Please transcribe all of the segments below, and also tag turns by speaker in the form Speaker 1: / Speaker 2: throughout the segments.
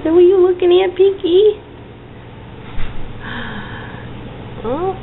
Speaker 1: What were you looking at, Pinky? Oh.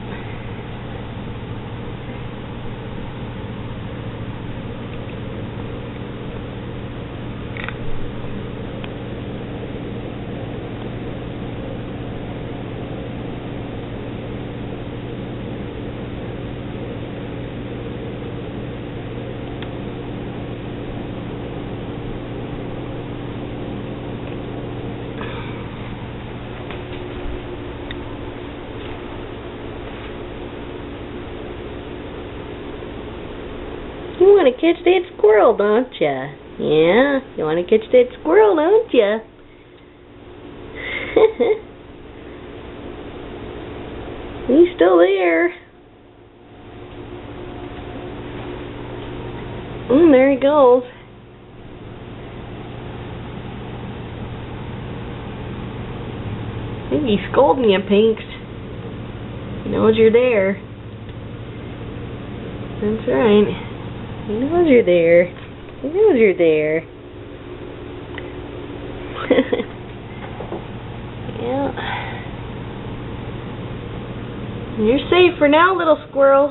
Speaker 1: You want to catch that squirrel, don't ya? Yeah, you want to catch that squirrel, don't ya? He's still there. There he goes. I think he's scolding you, Pinks. He knows you're there. That's right. He knows you're there. He knows you're there. Yeah. You're safe for now, little squirrel.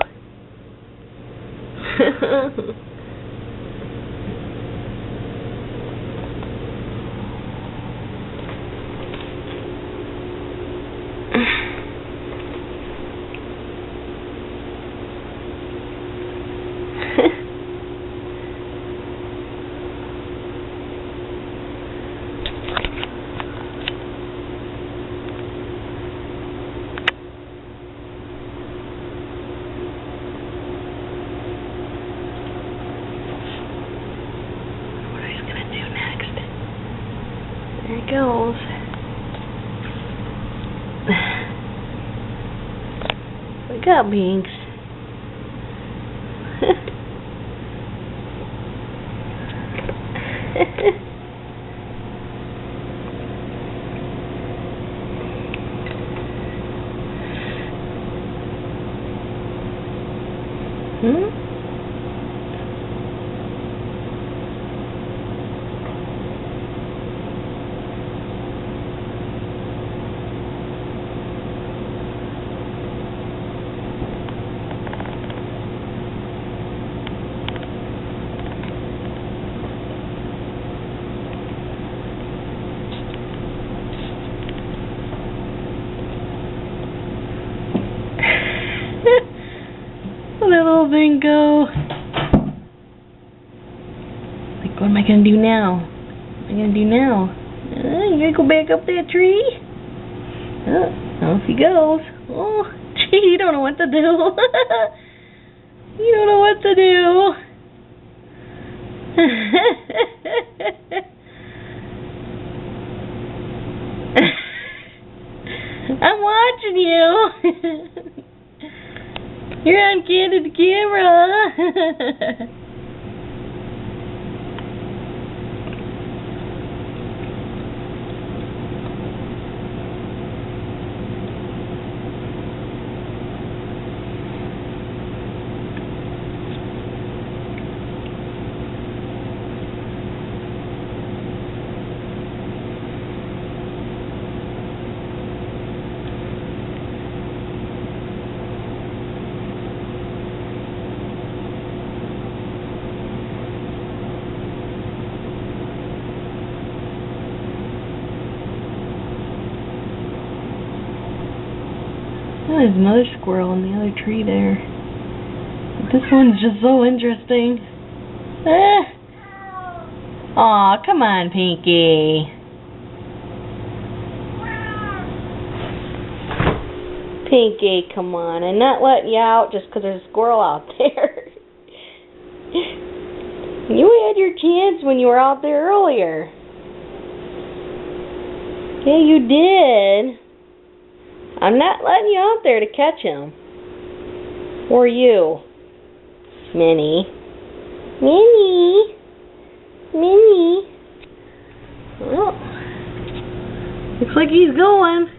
Speaker 1: There he goes. Wake up, Binks. Little thing go. Like, what am I gonna do now? What am I gonna do now? You gonna go back up that tree? Off he goes. Oh, gee, you don't know what to do. You don't know what to do. I'm watching you. You're on candid camera. Oh, there's another squirrel in the other tree there. But this one's just so interesting. Aw, come on, Pinky. Pinky, come on. I'm not letting you out just because there's a squirrel out there. You had your chance when you were out there earlier. Yeah, you did. I'm not letting you out there to catch him. Or you. Minnie. Minnie. Minnie. Well, looks like he's going.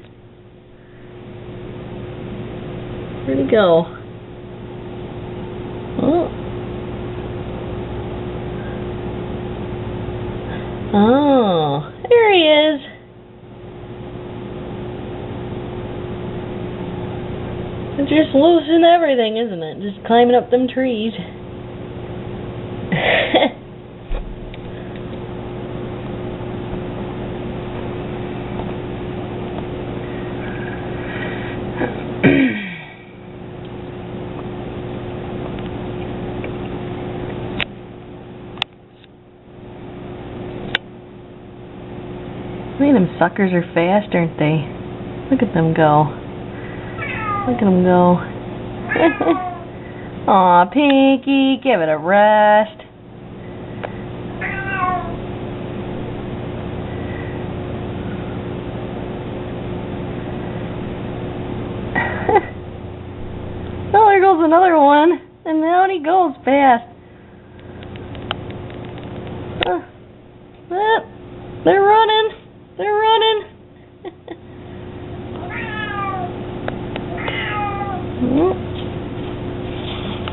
Speaker 1: Where'd he go? Oh. Oh, there he is. It's just losing everything, isn't it? Just climbing up them trees. Man, them suckers are fast, aren't they? Look at them go. Look at them go. Aw, Pinky, give it a rest. Oh, there goes another one. And down he goes fast. They're running. They're running.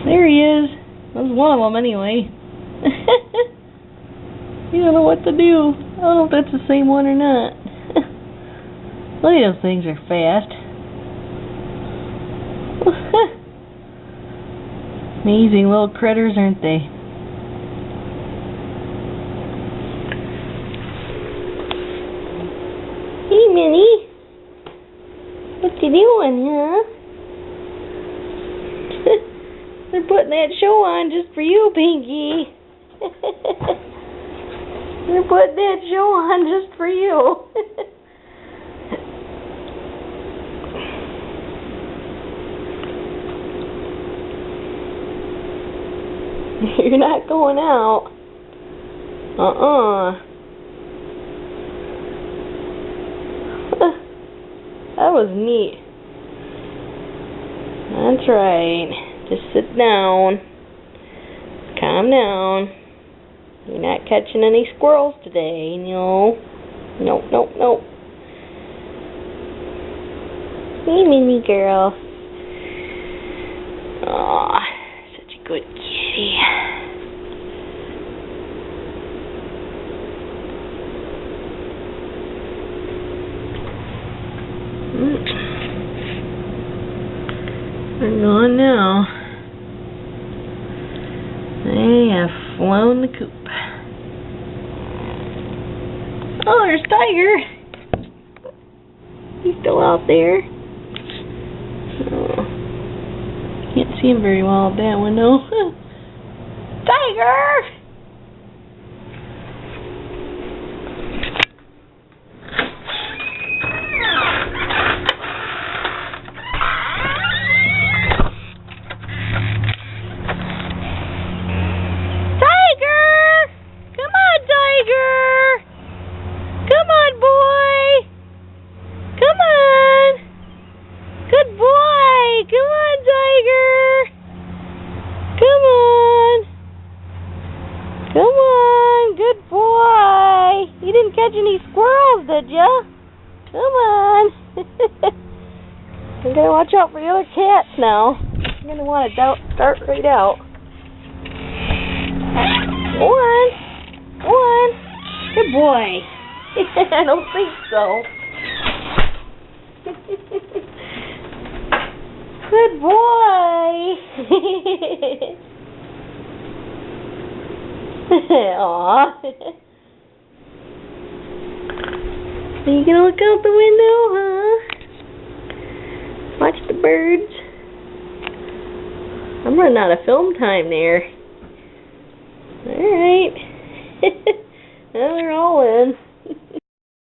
Speaker 1: There he is. That was one of them anyway. You don't know what to do. I don't know if that's the same one or not. Look at those things are fast. Amazing little critters, aren't they? Hey, Minnie. What you doing, huh? They're putting that show on just for you, Pinky. They're putting that show on just for you. You're not going out. That was neat. That's right. Just sit down. Calm down. You're not catching any squirrels today, no. Nope, nope, nope. Hey, Minnie girl. Aw, such a good kitty. We're going now. They have flown the coop. Oh, there's Tiger. He's still out there. Oh, can't see him very well out that window. Tiger! Come on, good boy. You didn't catch any squirrels, did ya? Come on. I'm gonna watch out for the other cats now. I'm gonna want to start right out. One. Good boy. I don't think so. Good boy. Aw. Are you gonna look out the window, huh? Watch the birds. I'm running out of film time there. Alright. Well, they're all in.